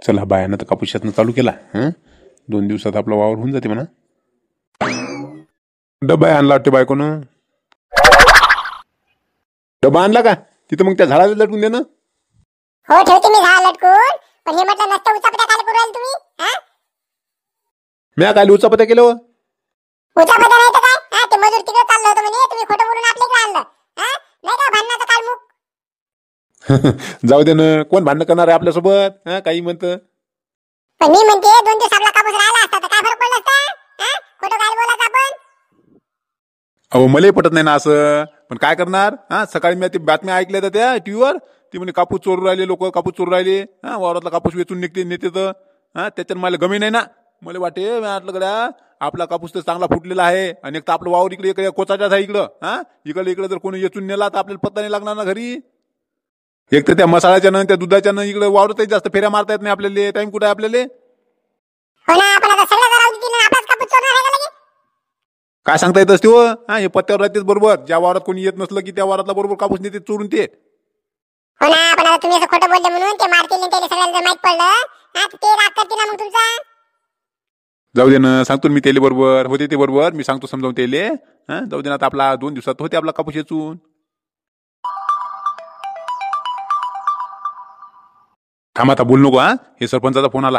चला बायानं तर कापूस शेतनं चालू केला. 2 दिवसात आपला वावर होऊन जाते म्हणा. डबा आणला वाटते बायकोनं. डबा आणला का तिथं? मग त्या झाडाला लटकून दे ना. हो ठेवते मी झाड लटकून. पण हे म्हटलं नसतं उचापत्या काय करू राहिले तुम्ही? म्या काय उचापत्या केलं? उचापत्या नाही तर काय? ते मजूर तिकडे चाललं होतं म्हणे, तुम्ही खोटं बोलून आपल्या इकडे आणलं. नाही का भांडणाचं कालमुख? जाऊ दे ना, कोण भांडण करणार आहे आपल्यासोबत? काही म्हणतं. पण मी म्हणते 2 दिवस आपला कापूस राहिला असता तर काय फरक पडला असता? खोटं काय बोलायचं आपण? अहो मलाही पटत नाही ना असं. पण काय करणार? सकाळी मी ती बातम्या ऐकल्या तर त्या टीव्हीवर, ती म्हणे कापूस चोरू राहिले लोक, कापूस चोरू राहिले. वावरातला कापूस वेचून नेते तर त्याच्यात मला गमी नाही ना. मला वाटे म्हटलं गड्या आपला कापूस तर चांगला फुटलेला आहे, आणि एक तर आपलं वावर इकडे कोचाच्याच आहे इकडं. इकडे जर कोणी वेचून नेला तर आपल्याला पत्ता नाही लागणार ना घरी. एक तर त्या मसाल्याच्यानं त्या दुधाच्यानं इकडे वावरतही जास्त फेऱ्या मारता येत नाही आपल्याला. टाइम कुठे आहे आपल्याला? हो ना, आपण आता सगळं करावं तिथे ना, आपलाच कापूस चोरणार आहे का लगे? काय सांगता येत असते हो? हे पत्त्यावर राहतेच बरोबर. ज्या वावरात कोणी येत नसलं की त्या वावरातला बरोबर कापूस नेते चोरून ते. हो ना, पण आता तुम्ही असं खोटं बोलले म्हणून ते मारतील आणि त्याला सगळ्यांना माहित पडलं तर ते राग करतील ना मग तुमचा. जाऊ दे ना, सांगतो मी तेले बरोबर होते ते बरोबर. मी सांगतो समजावून तेले. जाऊ दे ना, आता आपला 2 दिवसात होते आपला कापूस येचून. थांब आता बोल नको. हे सरपंचाचा फोन आला.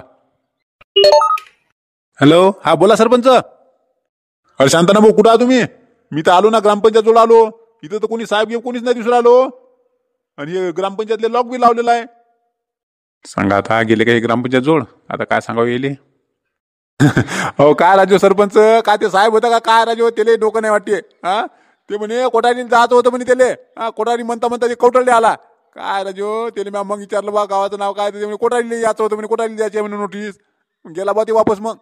हॅलो, हा बोला सरपंच. अरे शांताना भाऊ, कुठं आहा तुम्ही? मी तर आलो ना, ग्रामपंचायत जवळ आलो. इथं तर कोणी साहेब कोणीच नाही दिसून आलो. आणि ग्रामपंचायतले लॉक बी लावलेला आहे. सांगा आता गेले का हे ग्रामपंचायत जोड? आता काय सांगावं येईल? हो काय राजू सरपंच, काय ते साहेब होता का काय राजू? त्याला डोकं नाही वाटते. ते म्हणे कोठारी जायचं होतं म्हणे त्याले. कोठारी म्हणता ते कौटळले आला. काय राजू त्याने मी मग विचारलं बा गावाचं नाव काय? ते कोठारी यायचं होतं म्हणे, कोठारी द्यायची म्हणे नोटीस. गेला बा ते वापस. मग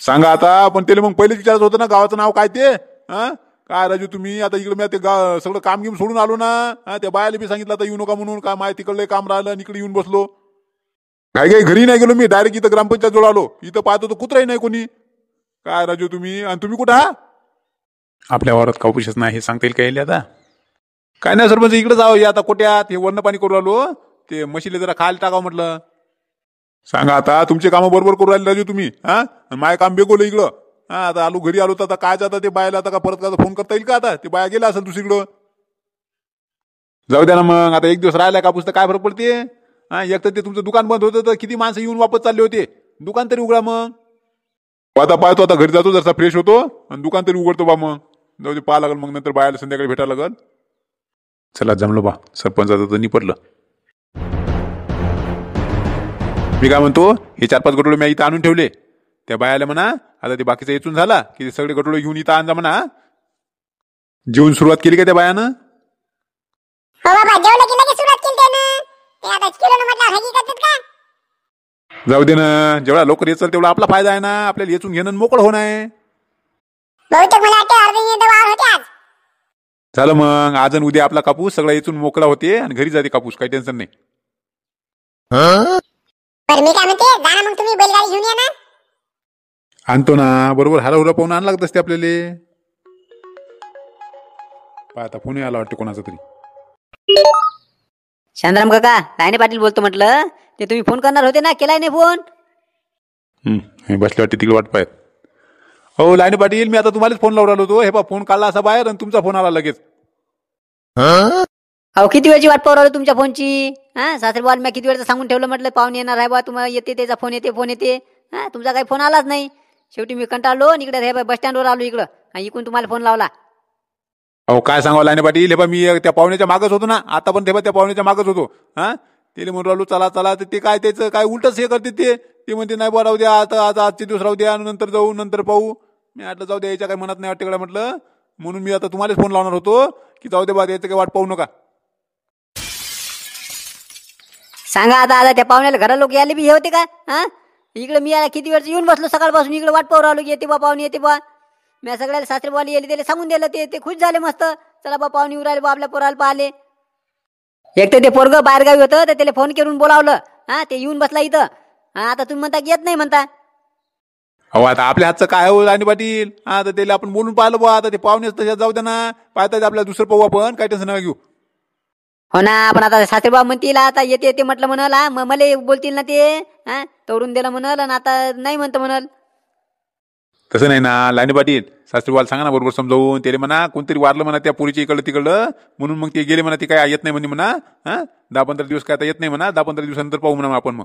सांगा आता. पण त्याला मग पहिलेच विचारायचं होतं ना गावाचं नाव काय ते. काय राजू तुम्ही आता इकडे मी ते सगळं काम घेऊन सोडून आलो ना. त्या बायाला बी सांगितलं आता येऊ नका म्हणून. काय माहिती तिकडलं काम राहिलं आणि इकडे येऊन बसलो. काही घरी नाही गेलो मी, डायरेक्ट इथं ग्रामपंचायत जोड आलो. इथं पाहतो तर कुत्राही नाही कोणी. काय राजू तुम्ही? आणि तुम्ही कुठं आहात? आपल्या वावरात कापूसच नाही हे सांगता येईल का येईल आता? काय नाही सरपंच, इकडे जावं आता कोट्यात हे वर्ण पाणी करू आलो. ते म्हशीले जरा खायला टाकावं म्हटलं. सांगा आता, तुमचे कामं बरोबर करू राहिले राजू तुम्ही. माय काम बेगोलं इकडं. आता आलो घरी आलो तर आता काय जाता ते बायला आता का परत का फोन करता येईल का? आता ते बाया गेला असेल दुसरीकडं. जाऊ द्या ना मग, आता 1 दिवस राहिला कापूस तर काय फरक पडते? एक तर ते तुमचं दुकान बंद होतं तर किती माणसं येऊन वापस चालले होते. दुकान तरी उघडा मग. आता पाहतो, आता घरी जातो जसा फ्रेश होतो आणि दुकान तरी उघडतो बा. मग जाऊ दे, पाहा लागल मग नंतर बायाला संध्याकाळी भेटायला लागल. चला जमलो बा, सरपंचाचं तर निपटलं. मी काय म्हणतो, हे 4-5 गटोळे मी इथं आणून ठेवले. त्या बायाला म्हणा आता ते बाकीचं येचून झाला की ते सगळे गटोळे घेऊन इथं आणजा म्हणा. जेवून सुरुवात केली का त्या बायानं? हो बाबा, जेवलं की लगेच सुरुवात केली त्यानं. ते आता किलो म्हटलं हकीकत का? जाऊ दे ना, जेवढा लवकर येचल तेवढा आपला फायदा आहे ना. आपल्याला येचून घेणं मोकळं होणं आहे. बहुतेक मला वाटतं अर्धी दवा होते आज. झालं मग, आज आणि उद्या आपला कापूस सगळा येचून मोकळा होते आणि घरी जाते कापूस. काही टेन्शन नाही. पण मी काय म्हणते, जा ना मग तुम्ही बैलगाडी घेऊन या ना. आणतो ना, बरोबर हरवला पाहून आण लागत असते आपल्याला. आता फोन आला वाटतं कोणाचा तरी. शांताराम काका, लायने पाटील बोलतो म्हटलं. ते तुम्ही फोन करणार होते ना, केलाय नाही फोन? हे बसले वाटते तिकडे वाट पाहत. हो लायने पाटील, मी आता तुम्हालाच फोन लावून राहिलो होतो. हे पा फोन काढला असा बाहेर आणि तुमचा फोन आला लगेच. अहो किती वेळची वाट पाहू राहिलो तुमच्या फोनची. सासरे बॉल मी किती वेळचं सांगून ठेवलं, म्हटलं पाहुणे येणार आहे बा, तुम्हाला येते त्याचा फोन येते. तुमचा काही फोन आलाच नाही. शेवटी मी कंटाळलो आणि इकडे बस स्टँडवर आलो इकडं. इकडून तुम्हाला फोन लावला. अहो काय सांगावं लायने पाटील, हे बा मी त्या पाहुण्याच्या मागच होतो ना. आता पण ते त्या पाहुण्याच्या मागच होतो. त्याला म्हणून राहिलो चला चला, ते काय त्याचं काय उलटच हे करते. ते म्हणते नाही बा राहू द्या, आता आजचे दिवस राहू द्या, नंतर जाऊ नंतर पाहू. मी म्हटलं जाऊ द्या, याच्या काही मनात नाही वाटते म्हटलं. म्हणून मी आता तुम्हालाच फोन लावणार होतो की जाऊ दे बा, याचं काही वाट पाहू नका. सांगा आता त्या पाहुण्याला घरा लोक यायला बी हे होते का? इकडे मी किती वेळचं येऊन बसलो सकाळपासून इकडे वाट पाहू राहिलो की येते बा पाहुणे येते बा. मी सगळ्याला सासरे बॉली येले त्याला सांगून दिलं. ते खुश झाले मस्त. चला बा पाहुणे येऊ राहिले बा, आपल्या पोराला पाहिले. एक तर ते पोरगं बाहेरगावी होतं तर त्याला फोन करून बोलावलं. ते येऊन बसला इथं. आता तुम्ही म्हणता की येत नाही म्हणता. अहो आता आपल्या हातचं काय हो लायने पाटील. आता त्याला आपण बोलून पाहिलं बा. आता ते पाहुणेच तशात जाऊ द्या ना. पाहता आपल्याला दुसरं पाहू आपण, काय टेन्शन नका घेऊ. हो ना, पण आता सासरेबाब म्हणतील आता येते येते म्हटलं म्हणाल, हा मला बोलतील ना ते, हा तोडून दिलं म्हणाल आणि आता नाही म्हणतं म्हणाल. तसं नाही ना लाईनी पाटील, सासरीवाला सांगा ना बरोबर समजावून. त्याला म्हणा कोणतरी वारलं म्हणा त्या पुरीच्या इकडलं तिकडलं, म्हणून मग ते गेले म्हणा, ते काय येत नाही म्हणे म्हणा. हा 10-15 दिवस काय आता येत नाही म्हणा, 10-15 दिवसानंतर पाहू म्हणा आपण. मग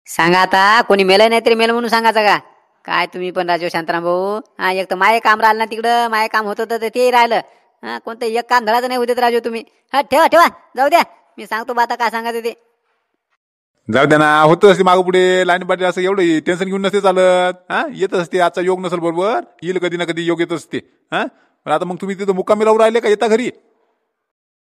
सांगा आता, कोणी मेलं नाही तरी मेलं म्हणून सांगायचं का? काय तुम्ही पण राजू शांताराम भाऊ, हा एक तर माये काम राहिलं ना तिकडं, माये काम होतं तर ते राहिलं. हा कोणतं एक काम धडाचं नाही होते राजू तुम्ही. हा ठेवा ठेवा, जाऊ द्या, मी सांगतो बा आता काय सांगायचं ते. जाऊ द्या ना, होतच असते मागं पुढे. लाईनी पाटील असं एवढं टेन्शन घेऊन नसते चालत. हा येत असते, आजचा योग नसेल बरोबर, येईल कधी ना कधी योग येत असते. हा पण आता मग तुम्ही तिथं मुक्कामी राहू राहिले का येता घरी?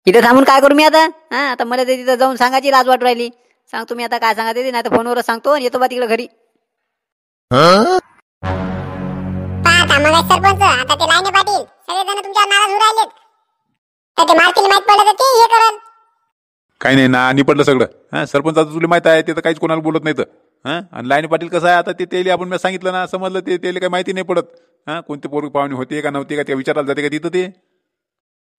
इथं थांबून काय करू मी आता? हा आता मला ते तिथं जाऊन सांगायची लाज वाटू राहिली. सांगतो मी आता काय सांगायचं ते, नाही तर फोनवरच सांगतो आणि येतो बा तिकडे घरी. पाहता मग सरपंच, आता ते लाईने पाटील सगळेजण तुमच्यावर नाराज होऊ राहिलेत. तर ते मालकीला माहित पडलं तर ते हे करल. काही नाही ना, निपटलं सगळं. हा सरपंच आता तुला माहित आहे, ते तर काहीच कोणाला बोलत नाही. हा आणि लाईनी पाटील कसं आहे, आता ते तेले आपण मी सांगितलं ना, समजलं ते तेले काही माहिती नाही पडत. हा कोणते पोरग पाहुणे होते का नव्हते का, त्या विचारायला जाते का तिथं ते.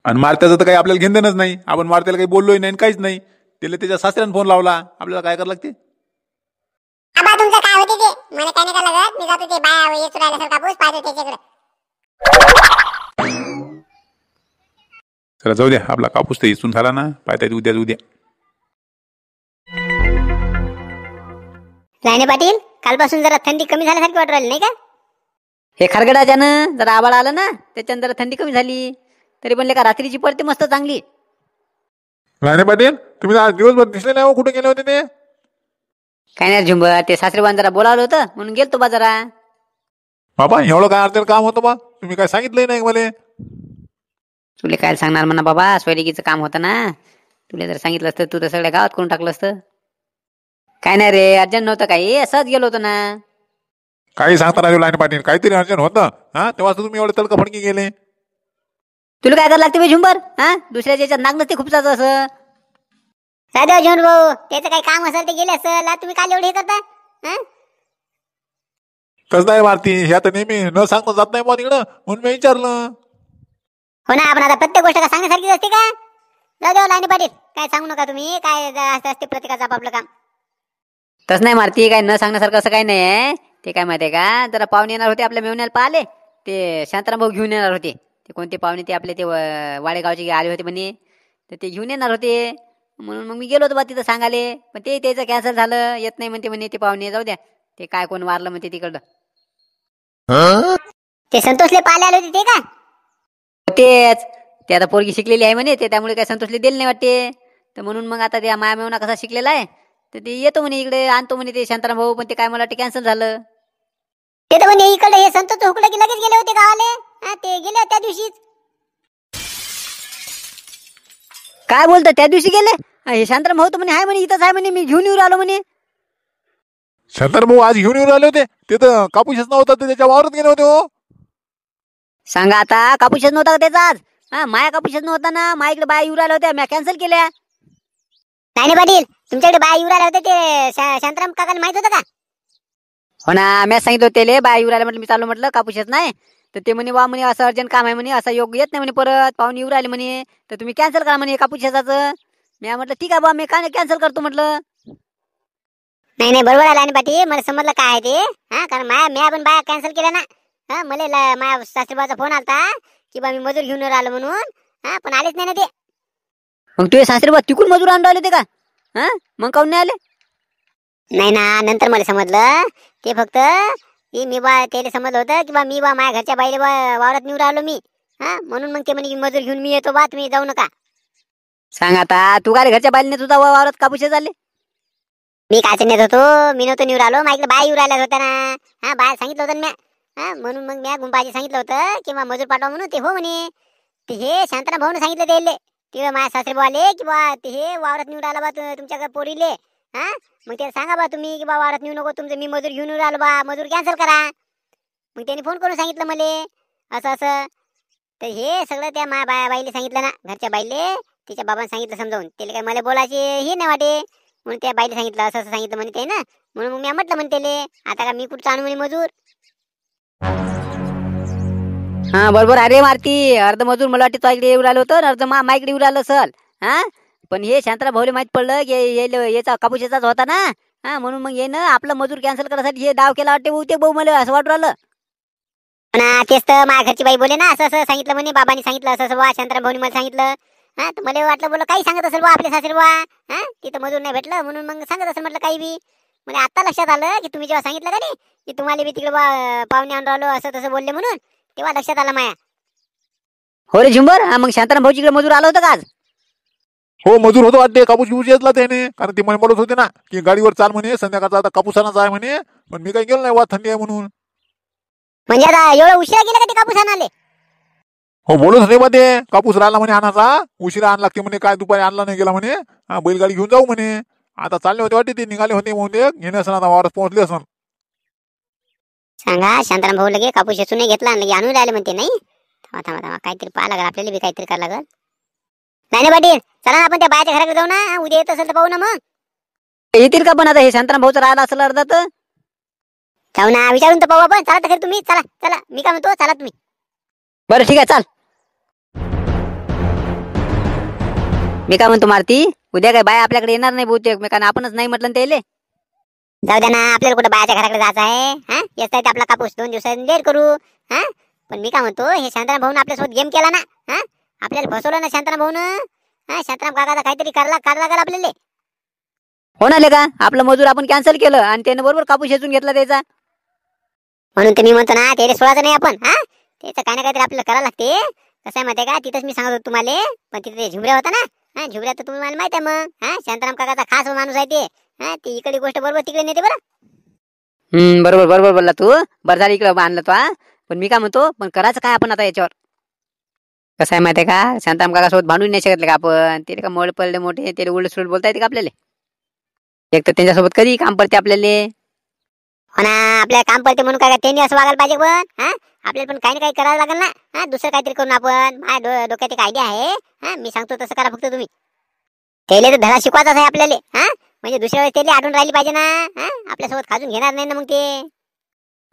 आणि मारत्याचं तर काही आपल्याला घेणं नाही, आपण मारत्याला काही बोललोही नाही काहीच नाही. त्याला त्याच्या सासऱ्यानं फोन लावला, आपल्याला काय करावं लागते? आबा तुमचं काय होते ते मला काय नाही का लागत. मी जातो ते बाया येत राहिल्यासारखा कापूस पाहतो त्याच्याकडे. चला जाऊ द्या, आपला कापूस तर इसून झाला ना, पाहता येते उद्या. लाईने पाटील, कालपासून जरा थंडी कमी झाल्यासारखी वाटू राहिली नाही का? हे खरगडाच्यानं जरा आबाळ आलं ना, त्याच्यानं जरा थंडी कमी झाली. तरी म्हणले का रात्रीची पडते मस्त चांगली. लाईनी पाटील, तुम्ही आज दिवसभर दिसले नाही हो, कुठे गेले होते ते? काय नाही झुंबर, ते सासरेबान जरा बोलावलं होतं म्हणून गेलतो बा जरा. बाबा एवढं काय अर्जंट काम होतं बा? तुम्ही काय सांगितलंही नाही मला. तुला काय सांगणार म्हणा बाबा, स्वयंपाकीचं काम होतं ना. तुला जर सांगितलं असतं तू तर सगळ्या गावात करून टाकलं असतं. काय नाही रे, अर्जंट नव्हतं काही, असंच गेलो होतो ना. काही सांगता राजू लाईनी पाटील, काहीतरी अर्जंट होतं. हा तेव्हा तुम्ही एवढे तडकफडकी गेले. तुला काय करायला लागते बे झुंबर? हा दुसऱ्याच्या याच्यात नाग नसते खूपसाचं असं. राजा झोंड भाऊ, त्याचं काही काम असेल ते गेले असेल. आज तुम्ही काल एवढे हे करता? हा कसं आहे मारती, हे आता नेहमी न सांगता जात नाही बा तिकडं, म्हणून मी विचारलं. हो ना, आपण आता प्रत्येक गोष्ट का सांगण्यासारखीच असते का? जाऊ द्या लाईने पाटील, काय सांगू नका तुम्ही. काय असते प्रत्येकाचं आपापलं काम. तसं नाही मारती, काय न सांगण्यासारखं असं काही नाही आहे. ते काय माहिती आहे का, जरा पाहुणे येणार होते आपल्या मेवण्याला पाहिले. ते शांताराम भाऊ घेऊन येणार होते. ते कोणते पाहुणे ते आपले ते वाडेगावचे आले होते म्हणे, तर ते घेऊन येणार होते. म्हणून मग मी गेलो होतो बा तिथं सांगाले. पण ते त्याचं कॅन्सल झालं, येत नाही म्हणते म्हणे ते पाहुणे. जाऊ द्या, ते काय कोण वारलं म्हणते तिकडं. ते संतोषले पाहिले आले होते ते का? तेच, ते आता पोरगी शिकलेली आहे म्हणे, ते त्यामुळे काय संतोषले दिले नाही वाटते. तर म्हणून मग आता त्या माया मेवणा कसा शिकलेला आहे, तर ते येतो म्हणे इकडे, आणतो म्हणे ते शांताराम भाऊ. पण ते काय मला वाटते कॅन्सल झालं. ते तर म्हणे इकडे हे संतोष हुकडे की लगेच गेले होते गावाले. हा ते गेले त्या दिवशीच. काय बोलतो, त्या दिवशी गेले? हे शांताराम भाऊ तर म्हणे आहे म्हणे, इथंच आहे म्हणे, मी घेऊन येऊ आलो म्हणे. शांताराम भाऊ आज घेऊन येऊन आले होते? ते तर कापूसच नव्हता, ते त्याच्या वावरात गेले होते हो. सांगा आता, कापूसच नव्हता का त्याचा आज? हा माया कापूसच नव्हता ना, माझ्याकडे बाया येऊ राहिल्या होत्या, मी कॅन्सल केल्या. लाईने पाटील, तुमच्याकडे बाया येऊ राहिले होते ते शांताराम काकाला माहित होतं का? हो ना, मी सांगितलं होते बाया येऊ राहिल्या म्हटलं, मी चाललो म्हटलं कापूसच नाही. तर ते म्हणे वा म्हणे असं अर्जंट काम आहे म्हणे, असं योग येत नाही म्हणे, परत पाहुणे येऊ राहिले म्हणे, तर तुम्ही कॅन्सल करा म्हणे कापूसचं. मी म्हटलं ठीक आहे बा, मी काय कॅन्सल करतो म्हटलं. नाही नाही, बरोबर आहे लाईने पाटील, मला समजलं काय आहे ते. हा कारण मी आपण बाया कॅन्सल केल्या ना. हा मला माझ्या सासरीबाचा फोन आलता की बा मी मजूर घेऊन आलो म्हणून. हा पण आलेच नाही ना ते. मग तुझे सासरीबा तिकून मजूर आणून राहिले ते का? हा मग काऊन नाही आले? नाही ना, नंतर मला समजलं ते फक्त मी बा त्याला समजलं होतं की बा मी बा माझ्या घरच्या बाईले बा वावरात निवड आलो मी. हा म्हणून मग ते म्हणे मजूर घेऊन मी येतो बा, तुम्ही जाऊ नका. सांग आता, तू काय घरच्या बाईने तुझा वावरात कापूस झाले? मी काय नेत होतो, मी नव्हतो निवड आलो, माझ्याकडे बाय येऊ राहिल्या होत्या ना. हा बाय सांगितलं होतं ना मी. हा म्हणून मग मी गुंपाजी सांगितलं होतं की बा मजूर पाठवा म्हणून. ते हो म्हणे, ते हे शांताराम भाऊने सांगितलं त्याले ते माझ्या सासरे आले की बा ते हे वावरात निवड आला बा तुमच्या पोरीले. हा मग त्याला सांगा बा तुम्ही की बा वावरात नेऊ नको, तुमचं मी मजूर घेऊन आलो बा, मजूर कॅन्सल करा. मग त्यांनी फोन करून सांगितलं मले असं असं. तर हे सगळं त्या माझ्या बाईले सांगितलं ना, घरच्या बाईले. तिच्या बाबांनी सांगितलं समजावून, त्याला काय मला बोलायचे हे नाही वाटे. म्हणून त्या बाईला सांगितलं असं असं सांगितलं म्हणे ते ना. म्हणून मग मी म्हटलं म्हणे त्याले, आता का मी कुठचं आणू म्हणे मजूर. हा बरोबर. अरे मारती, अर्ध मजूर मला वाटते तो इकडे येऊ राहिलो होतं, अर्ध माईकडे येऊ राहिलं असल. हा. पण हे शांताराम भाऊले माहित पडलं की याचा कापूस याचाच होता ना. हा, म्हणून मग ये ना आपला मजूर कॅन्सल करायसाठी हे डाव केला वाटते बहुतेक भाऊ, मला असं वाटू राहिलं. ना तेच तर माझ्या घरची बाई बोले ना, असं असं सांगितलं म्हणे, बाबांनी सांगितलं असं असं बा, शांताराम भाऊनी मला सांगितलं. हा, तर मला वाटलं बोल काही सांगत असेल बा आपले सासरे बा. हा, तिथं मजूर नाही भेटलं म्हणून मग सांगत असेल म्हटलं काही बी. म्हणजे आता लक्षात आलं की तुम्ही जेव्हा सांगितलं का नाही की तुम्हाला बी तिकडे पाहुणे आणून राहिलो असं तसं बोलले म्हणून, तेव्हा लक्षात आलं माया. हो रे झुंबर, हा मग शांताराम भाऊजीकडे मजूर आला होता का आज? हो मजूर होतो वाटते, कापूस घेऊन येतला त्याने. कारण ते म्हणे बोलत होते ना की गाडीवर चाल म्हणे, संध्याकाळचा आता कापूसानाच आहे म्हणे. पण मी काही गेलो नाही, वा थंडी आहे म्हणून. म्हणजे आता एवढं उशिरा गेला का ते कापूस आणाले? हो बोलत होते बा ते, कापूस राहिला म्हणे आणाचा, उशिरा आणला लागते म्हणे, काय दुपारी आणला नाही गेला म्हणे. हा, बैलगाडी घेऊन जाऊ म्हणे. आता चालले होते वाटते, ते निघाले होते म्हणून घेणे असं आता वावरात पोहोचले असं. सांगा शांताराम भाऊ लगे कापूस येसून नाही घेतला आणि आणून राहिले म्हणते नाही. थांबा थांबा थांबा, काहीतरी पाहा लागल आपल्याला बी, काहीतरी करावं लागल. नाही नाही पाटील, चला ना आपण त्या बायाच्या घराकडे जाऊ ना, उद्या येत असेल तर पाहू ना मग. येतील का पण आता हे शांताराम भाऊचं राहिला असेल अर्धा तर? जाऊ ना, विचारून तर पाहू आपण. चला तर खरी तुम्ही, चला चला, मी काय म्हणतो चला तुम्ही. बरं ठीक आहे चाल. मी काय म्हणतो मारती, उद्या काय बाय आपल्याकडे येणार नाही बहुतेक, कारण आपणच नाही म्हटलं ना त्याले. जाऊ द्या ना, आपल्याला कुठं बायाच्या घराकडे जायचं आहे. हा, येत आहे आपला कापूस 2 दिवसांनी लेट करू. हा, पण मी काय म्हणतो, हे शांताराम भाऊन आपल्यासोबत गेम केला ना. हा, आपल्याला फसवलं ना शांताराम भाऊन. हा, शांताराम काकाचा काहीतरी करायला लागल आपल्याला. हो ना लेका, आपलं मजूर आपण कॅन्सल केलं आणि त्याने बरोबर कापूस येचून घेतला त्याचा. म्हणून तर मी म्हणतो ना, त्याला सोडायचं नाही आपण. हा, त्याचं काही ना काहीतरी आपल्याला करावं लागते. कसं आहे माहिती का, तिथंच मी सांगत होतो तुम्हाला. पण तिथे झुमऱ्या होता ना. हा, झुमऱ्या तर तुम्हाला माहिती आहे मग. हा, शांताराम काकाचा खास माणूस आहे ते. हा, ती इकडे गोष्ट बरोबर तिकडे नेते बरं. बरोबर बरोबर बोलला तू. बरं झालं इकडे आणलं तो. हा, पण मी काय म्हणतो, पण करायचं काय आपण आता याच्यावर? कसं आहे माहिती का, शांताराम काकासोबत भांडून नाही शकत का आपण? ते का मोड पडले मोठे, ते उलट सुलट बोलता येते का आपल्याला? एक तर त्यांच्यासोबत कधी काम पडते आपल्याला. हो ना, आपल्याला काम पडते म्हणून काय त्यांनी असं वागायला पाहिजे पण. हा, आपल्याला पण काही ना काही करावं लागेल ना. हा, दुसरं काहीतरी करून आपण. माझ्या डोक्यात एक आयडिया आहे. हा, मी सांगतो तसं करा फक्त तुम्ही. त्याला तर धडा शिकवायचाच आहे आपल्याला. हा, म्हणजे दुसऱ्या वेळेस त्याला आढळून राहिली पाहिजे ना. हा, आपल्यासोबत खाजून घेणार नाही ना मग ते.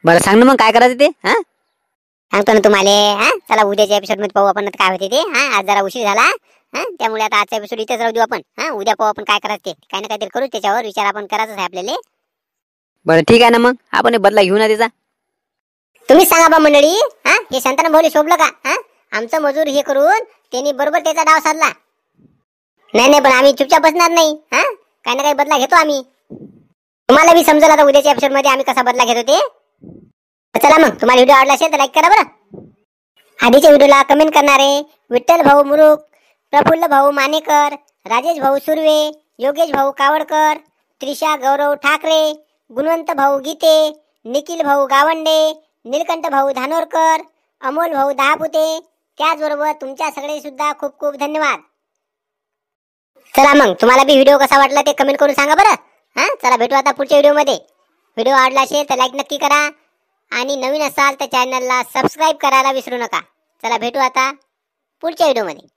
बरं सांग ना मग काय करायचं ते. हा, सांगतो ना तुम्हाला. हा, चला उद्याच्या एपिसोड मध्ये पाहू आपण काय होते ते. हा, आज जरा उशीर झाला. हा, त्यामुळे आता आजचा एपिसोड इथेच राहू देऊ आपण. हा, उद्या पाहू आपण काय करायचं ते. काही ना काहीतरी करू, त्याच्यावर विचार आपण करायचाच आहे आपल्याला. बरं ठीक आहे ना, मग आपण एक बदला घेऊ ना त्याचा. तुम्हीच सांगा बा मंडळी. हा, हे शांताराम भाऊले शोभलं का? हा, आमचं मजूर हे करून त्यांनी बरोबर त्याचा डाव साधला. नाही नाही, पण आम्ही चुपचाप बसणार नाही. हा, काही ना काही बदला घेतो आम्ही. तुम्हाला बी समजेल आता उद्याच्या एपिसोड मध्ये आम्ही कसा बदला घेतो ते. चला मग, तुम्हाला व्हिडिओ आवडला असेल तर लाईक करा बरं. आधीच्या व्हिडिओला कमेंट करणारे विठ्ठल भाऊ मुरुक, प्रफुल्ल भाऊ मानेकर, राजेश भाऊ सुर्वे, योगेश भाऊ कावडकर, त्रिशा गौरव ठाकरे, गुणवंत भाऊ गीते, निखिल भाऊ गावंडे, निलकंठ भाऊ धानोरकर, अमोल भाऊ दहापुते, त्याचबरोबर तुमच्या सगळे सुद्धा खूप खूप धन्यवाद. चला मग, तुम्हाला बी व्हिडिओ कसा वाटला ते कमेंट करून सांगा बरं. हा, चला भेटू आता पुढच्या व्हिडिओमध्ये. व्हिडिओ आवडला असेल तर लाईक नक्की करा आणि नवीन असाल तर चॅनलला सबस्क्राईब करायला विसरू नका. चला भेटू आता पुढच्या व्हिडिओमध्ये.